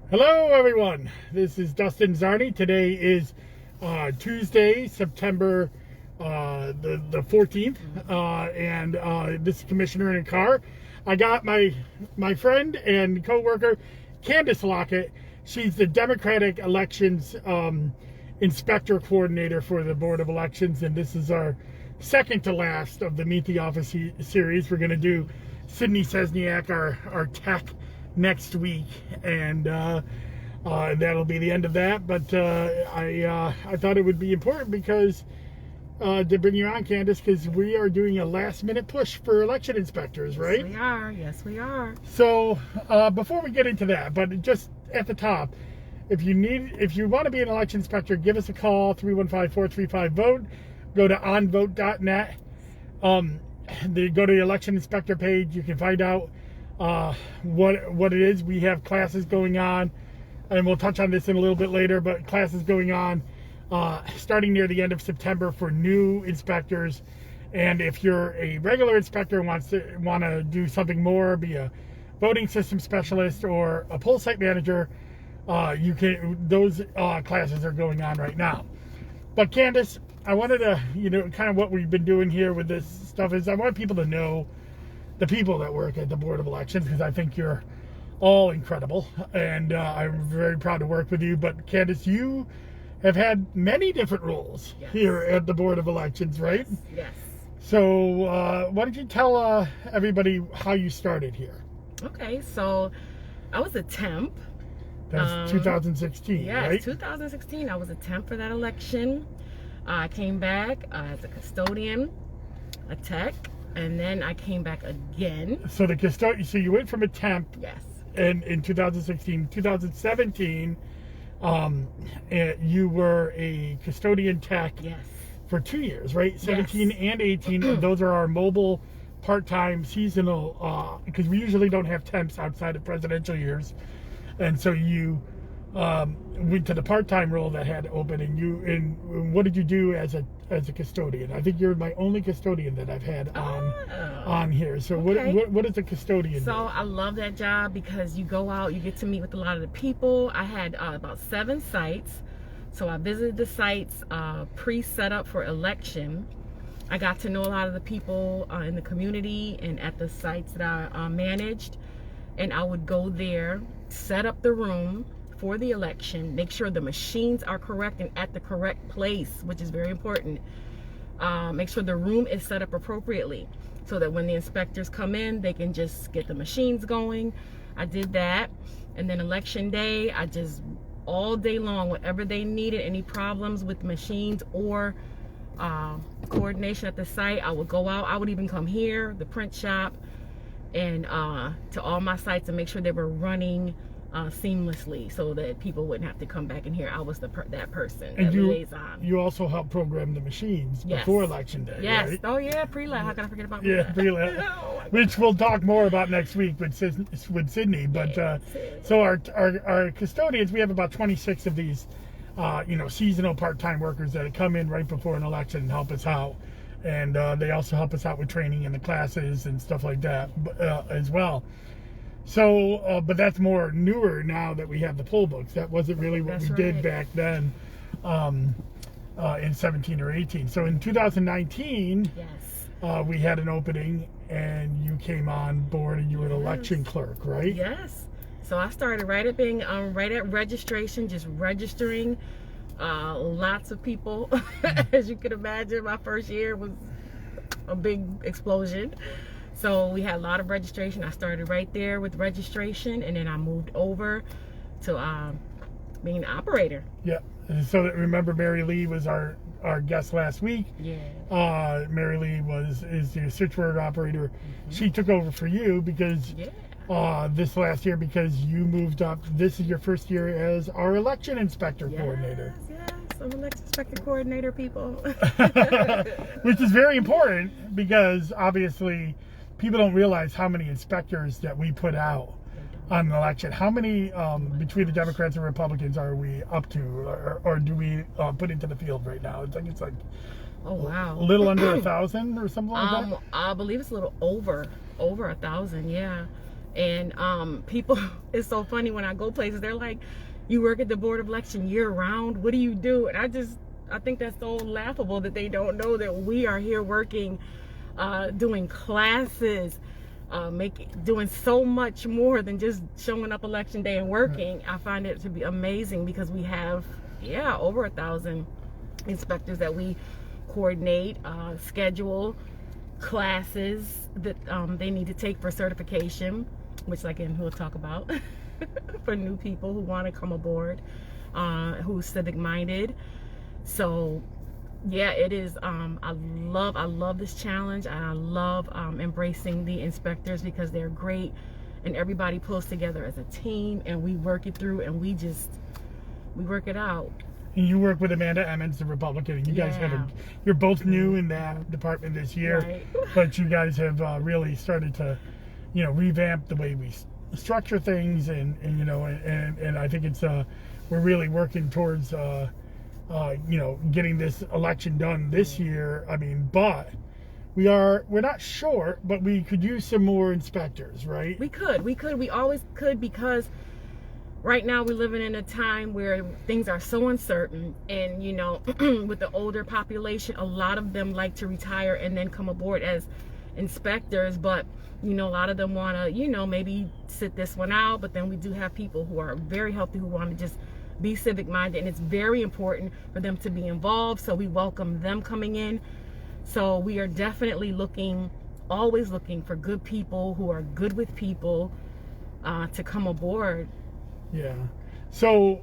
Hello, everyone. This is Dustin Zarni. Today is Tuesday, September the 14th, and this is Commissioner in a Car. I got my friend and co-worker, Candace Lockett. She's the Democratic Elections Inspector Coordinator for the Board of Elections, and this is our second to last of the Meet the Office series. We're going to do Sydney Sesniak, our tech, next week, and that'll be the end of that. But I thought it would be important because to bring you on, Candace, because we are doing a last-minute push for election inspectors, right? Yes, we are. Yes, we are. So before we get into that, but just at the top, if you want to be an election inspector, give us a call, 315-435-VOTE. Go to onvote.net. Go to the election inspector page. You can find out what it is. We have classes going on, and we'll touch on this in a little bit later, but classes going on starting near the end of September for new inspectors. And if you're a regular inspector and want to do something more, be a voting system specialist or a poll site manager, you can. Those classes are going on right now. But Candace, I wanted to, kind of what we've been doing here with this stuff is I want people to know the people that work at the Board of Elections, because I think you're all incredible, and I'm very proud to work with you. But Candace, you have had many different roles here at the Board of Elections, right? Yes. So why don't you tell everybody how you started here? Okay, so I was a temp. That's 2016, yes, right? 2016. I was a temp for that election. I came back as a custodian, a tech, and then I came back again. So the custodian. So you went from a temp. Yes. And in 2016, 2017, you were a custodian tech. Yes. For 2 years, right? 17 yes. and 18. Those are our mobile, part-time, seasonal. Because we usually don't have temps outside of presidential years, and so you went to the part-time role that had open. And what did you do as a custodian? I think you're my only custodian that I've had on here. So okay. what is a custodian? So I love that job because you go out, you get to meet with a lot of the people. I had about 7 sites, so I visited the sites pre-set up for election. I got to know a lot of the people in the community and at the sites that I managed, and I would go there, set up the room for the election, make sure the machines are correct and at the correct place, which is very important. Make sure the room is set up appropriately so that when the inspectors come in, they can just get the machines going. I did that. And then election day, I just all day long, whatever they needed, any problems with machines or coordination at the site, I would go out. I would even come here, the print shop, and to all my sites and make sure they were running seamlessly so that people wouldn't have to come back in here. I was that person, and that liaison. You also helped program the machines before election day, yes. Right? Oh yeah, pre-lab. How can I forget about that? Yeah, pre-lab, which we'll talk more about next week with Sydney. But so our custodians, we have about 26 of these, seasonal part-time workers that come in right before an election and help us out. And they also help us out with training in the classes and stuff like that as well. So, but that's more newer now that we have the poll books. That wasn't really what we did back then in 17 or 18. So in 2019, we had an opening and you came on board and you were an election clerk, right? Yes. So I started right at registration, just registering lots of people. As you can imagine, my first year was a big explosion. So we had a lot of registration. I started right there with registration, and then I moved over to being an operator. Yeah. So remember, Mary Lee was our guest last week. Yeah. Mary Lee is the switch word operator. Mm-hmm. She took over for you because this last year, because you moved up. This is your first year as our election inspector coordinator. Yes, I'm an election inspector coordinator, people. Which is very important because obviously people don't realize how many inspectors that we put out on an election. How many between the Democrats and Republicans are we up to, or do we put into the field right now? It's like oh wow, a little under 1,000 or something like that. I believe it's a little over 1,000, yeah. And people, it's so funny when I go places, they're like, you work at the Board of Election year round, what do you do? And I think that's so laughable that they don't know that we are here working, doing classes, doing so much more than just showing up election day and working. I find it to be amazing because we have, over 1,000 inspectors that we coordinate, schedule classes that they need to take for certification, which again we'll talk about for new people who want to come aboard, who's civic minded. So yeah, it is. I love this challenge, and I love embracing the inspectors because they're great, and everybody pulls together as a team, and we work it through, and we work it out. And you work with Amanda Emmons, the Republican. You guys you're both new in that department this year, right. But you guys have really started to, revamp the way we structure things, and I think it's we're really working towards getting this election done this year. I mean, but we're not short, but we could use some more inspectors, right? We always could, because right now we're living in a time where things are so uncertain, and with the older population, a lot of them like to retire and then come aboard as inspectors, but a lot of them want to maybe sit this one out. But then we do have people who are very healthy who want to just be civic minded, and it's very important for them to be involved, so we welcome them coming in. So we are definitely always looking for good people who are good with people to come aboard. Yeah. So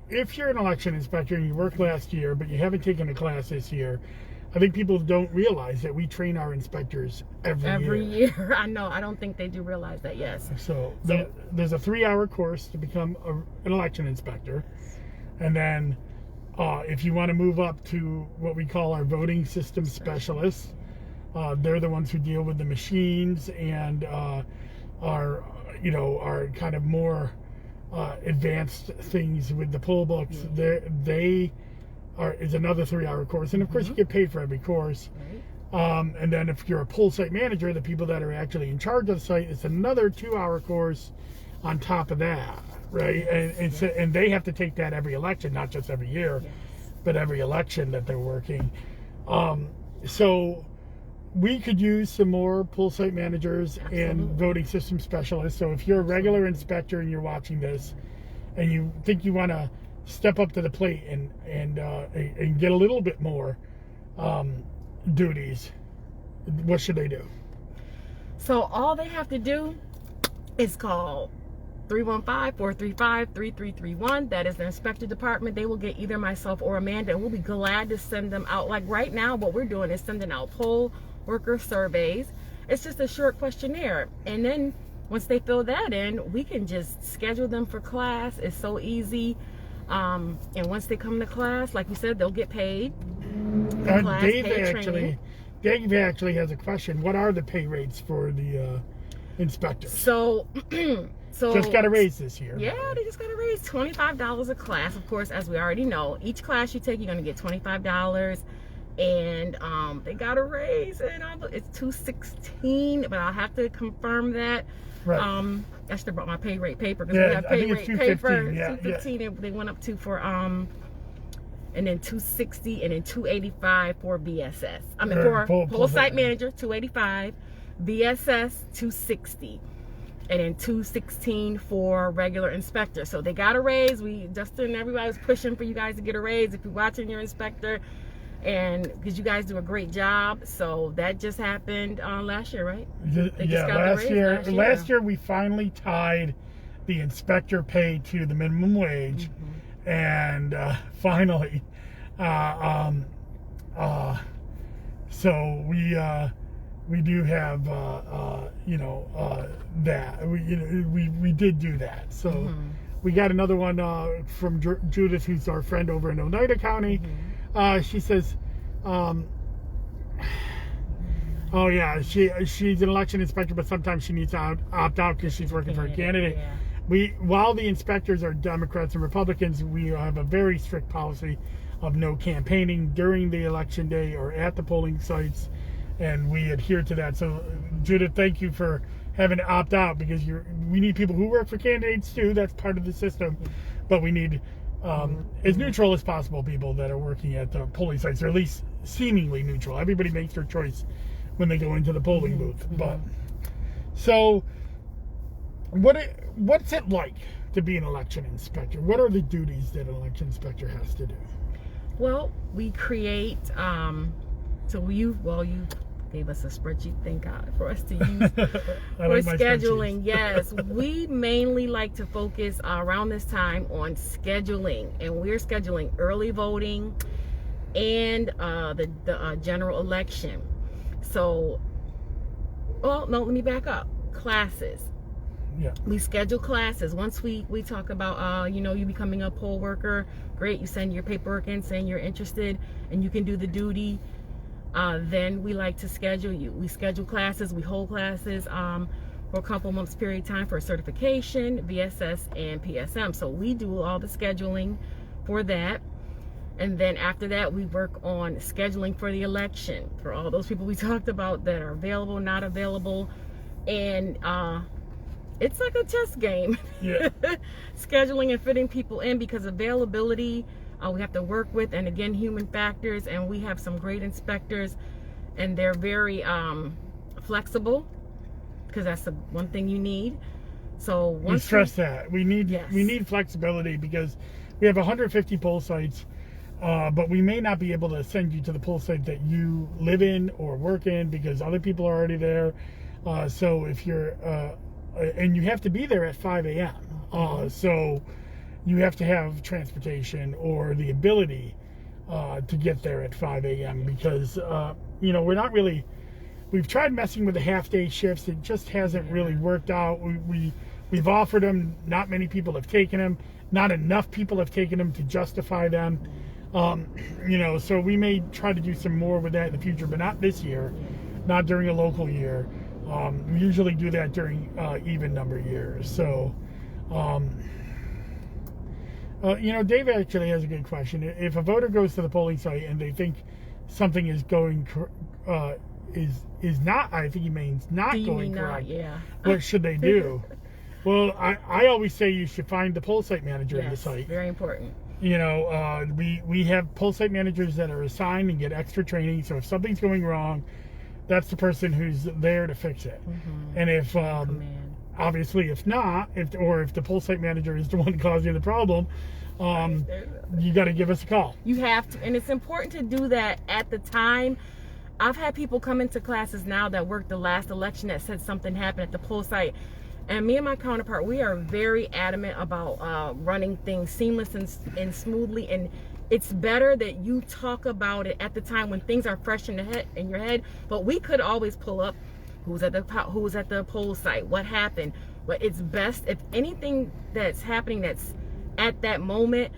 if you're an election inspector and you worked last year but you haven't taken a class this year, I think people don't realize that we train our inspectors every year. I know. I don't think they do realize that, yes. So there's a 3-hour course to become an election inspector. And then if you want to move up to what we call our voting system specialists, they're the ones who deal with the machines and are kind of more advanced things with the poll books. They is another 3-hour course, and of course you get paid for every course. Right. And then if you're a poll site manager, the people that are actually in charge of the site, it's another 2-hour course on top of that, right? And they have to take that every election, not just every year, but every election that they're working. So we could use some more poll site managers and voting system specialists. So if you're a regular inspector and you're watching this and you think you want to step up to the plate and get a little bit more duties, what should they do? So all they have to do is call 315-435-3331. That is the inspector department. They will get either myself or Amanda, and we'll be glad to send them out. Like right now, what we're doing is sending out poll worker surveys. It's just a short questionnaire, and then once they fill that in, we can just schedule them for class. It's so easy. And once they come to class, like you said, they'll get paid. Dave actually has a question. What are the pay rates for the inspectors? So just got a raise this year. Yeah, they just got a raise. $25 a class. Of course, as we already know, each class you take, you're going to get $25. And they got a raise, and it's $216, but I'll have to confirm that. Right. I should have brought my pay rate paper, because we have pay rate paper. $215, and they went up to for and then $260, and then $285 for VSS. I mean, for poll site manager, $285, VSS $260, and then $216 for regular inspector. So they got a raise. Justin, everybody was pushing for you guys to get a raise. If you're watching, your inspector. And because you guys do a great job. So that just happened last year, right? Last year we finally tied the inspector pay to the minimum wage. And finally so we do have that we did do that. So we got another one from Judith, who's our friend over in Oneida County. She says, she's an election inspector, but sometimes she needs to opt out because she's working for a candidate. While the inspectors are Democrats and Republicans, we have a very strict policy of no campaigning during the election day or at the polling sites, and we adhere to that. So, Judith, thank you for having to opt out because we need people who work for candidates too. That's part of the system, but we need as neutral as possible people that are working at the polling sites, or at least seemingly neutral. Everybody makes their choice when they go into the polling booth. But so, what's it like to be an election inspector? What are the duties that an election inspector has to do? Well, we create. So you gave us a spreadsheet, thank God, for us to use for scheduling. Yes, we mainly like to focus around this time on scheduling, and we're scheduling early voting and the general election. So, well, no, let me back up. Classes. Yeah. We schedule classes. Once we talk about, you becoming a poll worker, great. You send your paperwork in saying you're interested and you can do the duty. Then we like to schedule you. We schedule classes. We hold classes for a couple months period of time for certification, VSS, and PSM. So we do all the scheduling for that. And then after that, we work on scheduling for the election for all those people we talked about that are available, not available. And it's like a chess game. Yeah. Scheduling and fitting people in, because availability we have to work with, and again, human factors, and we have some great inspectors, and they're very flexible, because that's the one thing you need. So once we stress that we need flexibility, because we have 150 poll sites, but we may not be able to send you to the poll site that you live in or work in because other people are already there. So if you're and you have to be there at 5 a.m. So you have to have transportation or the ability to get there at 5 a.m. because, we're not really, we've tried messing with the half-day shifts. It just hasn't really worked out. We've offered them. Not many people have taken them. Not enough people have taken them to justify them. So we may try to do some more with that in the future, but not this year, not during a local year. We usually do that during even number years. So, Dave actually has a good question. If a voter goes to the polling site and they think something is going is not, I think he means not going correct, what should they do? Well, I always say you should find the poll site manager in the site. Very important. We have poll site managers that are assigned and get extra training. So if something's going wrong, that's the person who's there to fix it. And if obviously if not, if the poll site manager is the one causing the problem, you got to give us a call. You have to, and it's important to do that at the time. I've had people come into classes now that worked the last election that said something happened at the poll site, and me and my counterpart, we are very adamant about running things seamless and smoothly, and it's better that you talk about it at the time when things are fresh in your head. But we could always pull up who's at the poll site, what happened. But it's best if anything that's happening that's at that moment,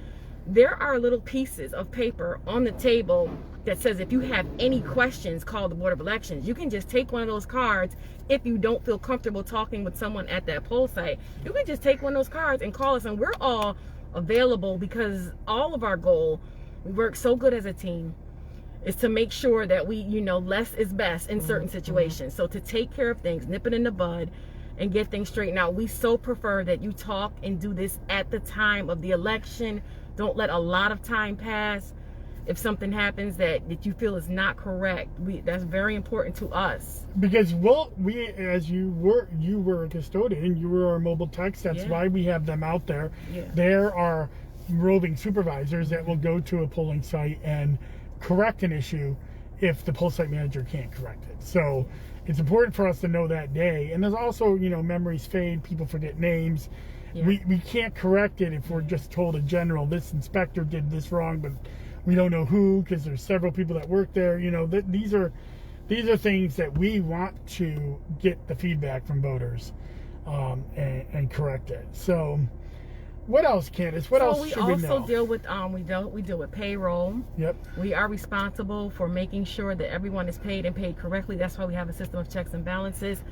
there are little pieces of paper on the table that says if you have any questions, call the Board of Elections. You can just take one of those cards. If you don't feel comfortable talking with someone at that poll site, you can just take one of those cards and call us, and we're all available, because all of our goal, we work so good as a team, is to make sure that we, less is best in certain situations. So to take care of things, nip it in the bud, and get things straightened out. We so prefer that you talk and do this at the time of the election. Don't let a lot of time pass. If something happens that you feel is not correct, that's very important to us. Because as you were a custodian, you were our mobile techs. That's why we have them out there. There are roving supervisors that will go to a polling site and correct an issue if the poll site manager can't correct it. So it's important for us to know that day. And there's also, memories fade, people forget names. We can't correct it if we're just told a general, this inspector did this wrong, but we don't know who, because there's several people that work there. These are things that we want to get the feedback from voters and correct it. So what else, Candace? What else should we know? We also deal with we deal with payroll. Yep. We are responsible for making sure that everyone is paid and paid correctly. That's why we have a system of checks and balances.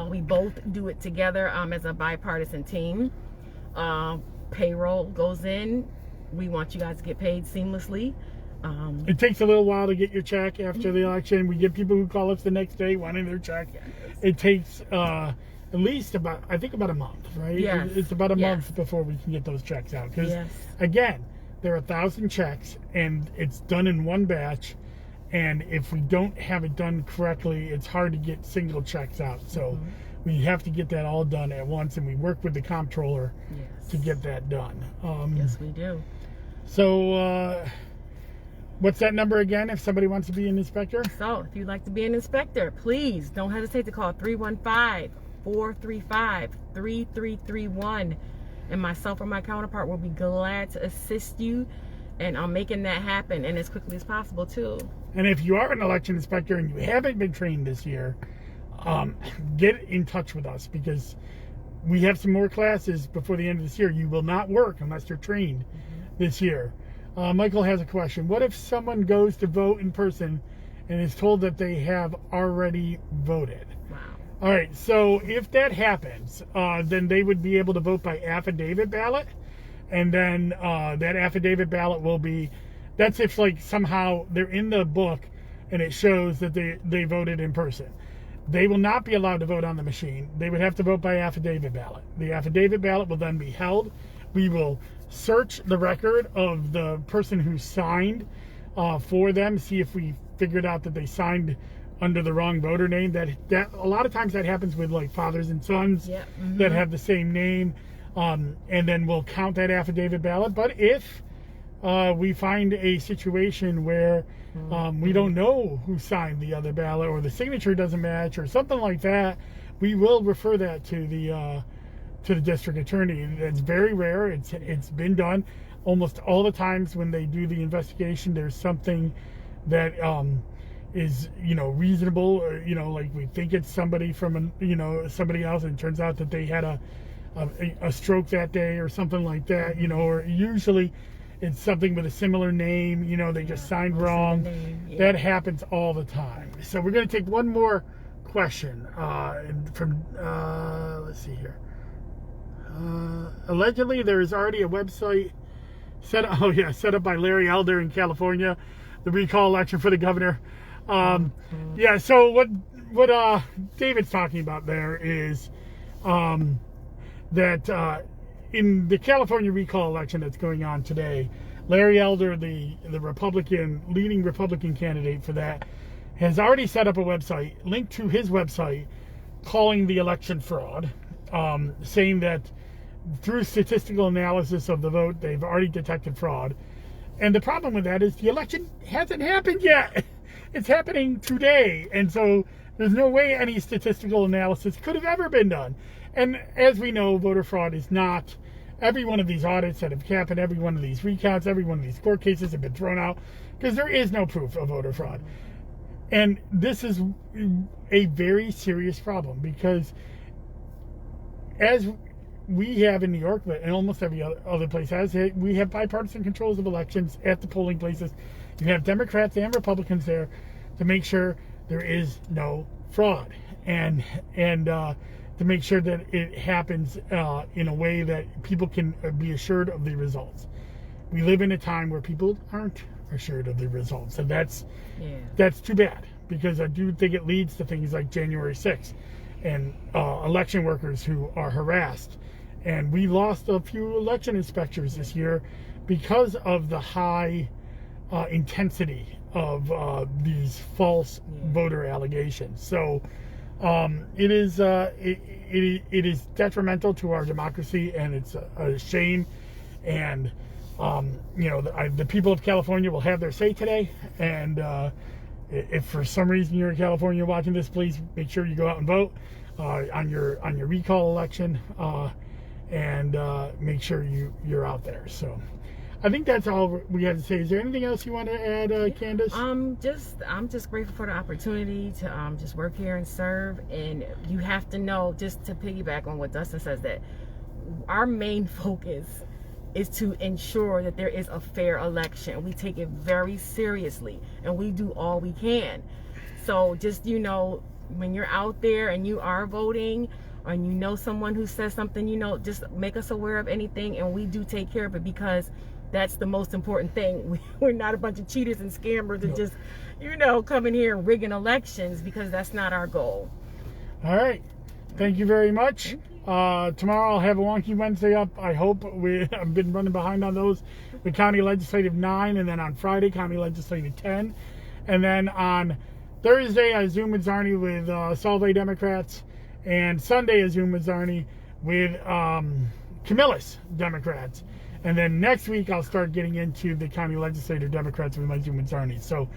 We both do it together as a bipartisan team. Payroll goes in. We want you guys to get paid seamlessly. It takes a little while to get your check after the election. We get people who call us the next day wanting their check. It takes at least about a month, right? Yes. It's about a Yes. month before we can get those checks out. Because, Yes. again, there are 1,000 checks, and it's done in one batch. And if we don't have it done correctly, it's hard to get single checks out. So we have to get that all done at once, and we work with the comptroller to get that done. Yes, we do. So what's that number again if somebody wants to be an inspector? So if you'd like to be an inspector, please don't hesitate to call 315-435-3331. And myself or my counterpart will be glad to assist you and making that happen, and as quickly as possible too. And if you are an election inspector and you haven't been trained this year, get in touch with us, because we have some more classes before the end of this year. You will not work unless you're trained this year. Michael has a question. What if someone goes to vote in person and is told that they have already voted? Wow. All right, so if that happens, then they would be able to vote by affidavit ballot. And then that affidavit ballot will be, that's if like somehow they're in the book and it shows that they voted in person. They will not be allowed to vote on the machine. They would have to vote by affidavit ballot. The affidavit ballot will then be held. We will search the record of the person who signed for them, see if we figured out that they signed under the wrong voter name. That a lot of times that happens with like fathers and sons that have the same name. And then we'll count that affidavit ballot. But if we find a situation where we don't know who signed the other ballot, or the signature doesn't match, or something like that, we will refer that to the district attorney. It's very rare. It's been done. Almost all the times when they do the investigation, there's something that is reasonable, or like we think it's somebody from somebody else, and it turns out that they had a stroke that day or something like that, or usually it's something with a similar name, they just signed wrong. That happens all the time. So we're going to take one more question from, let's see here. Allegedly, there is already a website set up by Larry Elder in California, the recall election for the governor. Yeah, so what David's talking about there is that in the California recall election that's going on today, Larry Elder, the leading Republican candidate for that, has already set up a website linked to his website calling the election fraud, saying that through statistical analysis of the vote, they've already detected fraud. And the problem with that is the election hasn't happened yet. It's happening today. And so there's no way any statistical analysis could have ever been done. And as we know, voter fraud is not. Every one of these audits that have happened, every one of these recounts, every one of these court cases have been thrown out because there is no proof of voter fraud. And this is a very serious problem, because as we have in New York, but and almost every other place has, we have bipartisan controls of elections at the polling places. You have Democrats and Republicans there to make sure there is no fraud, and to make sure that it happens in a way that people can be assured of the results. We live in a time where people aren't assured of the results, and that's too bad, because I do think it leads to things like January 6th and election workers who are harassed. And we lost a few election inspectors this year because of the high intensity of these false voter allegations. So it is detrimental to our democracy, and it's a shame. And the people of California will have their say today. And if for some reason you're in California watching this, please make sure you go out and vote on your recall election, and make sure you're out there. So I think that's all we have to say. Is there anything else you want to add, Candace? I'm just grateful for the opportunity to just work here and serve. And you have to know, just to piggyback on what Dustin says, that our main focus is to ensure that there is a fair election. We take it very seriously, and we do all we can. So just, when you're out there and you are voting, and you know someone who says something, just make us aware of anything, and we do take care of it, because that's the most important thing. We're not a bunch of cheaters and scammers that just, come in here and rigging elections, because that's not our goal. All right. Thank you very much. Tomorrow I'll have a Wonky Wednesday up. I hope. I've been running behind on those with County Legislative 9, and then on Friday, County Legislative 10. And then on Thursday, I Zoom with Zarni with Solvay Democrats, and Sunday, I Zoom with Zarni with Camillus Democrats. And then next week, I'll start getting into the County Legislative Democrats with my Zoom with Zarni. So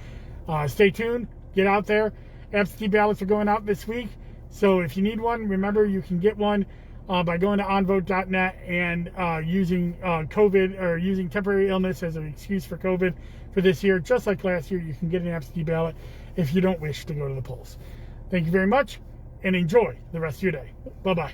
stay tuned. Get out there. Absentee ballots are going out this week. So if you need one, remember you can get one by going to onvote.net and using COVID or using temporary illness as an excuse for COVID for this year. Just like last year, you can get an absentee ballot if you don't wish to go to the polls. Thank you very much, and enjoy the rest of your day. Bye-bye.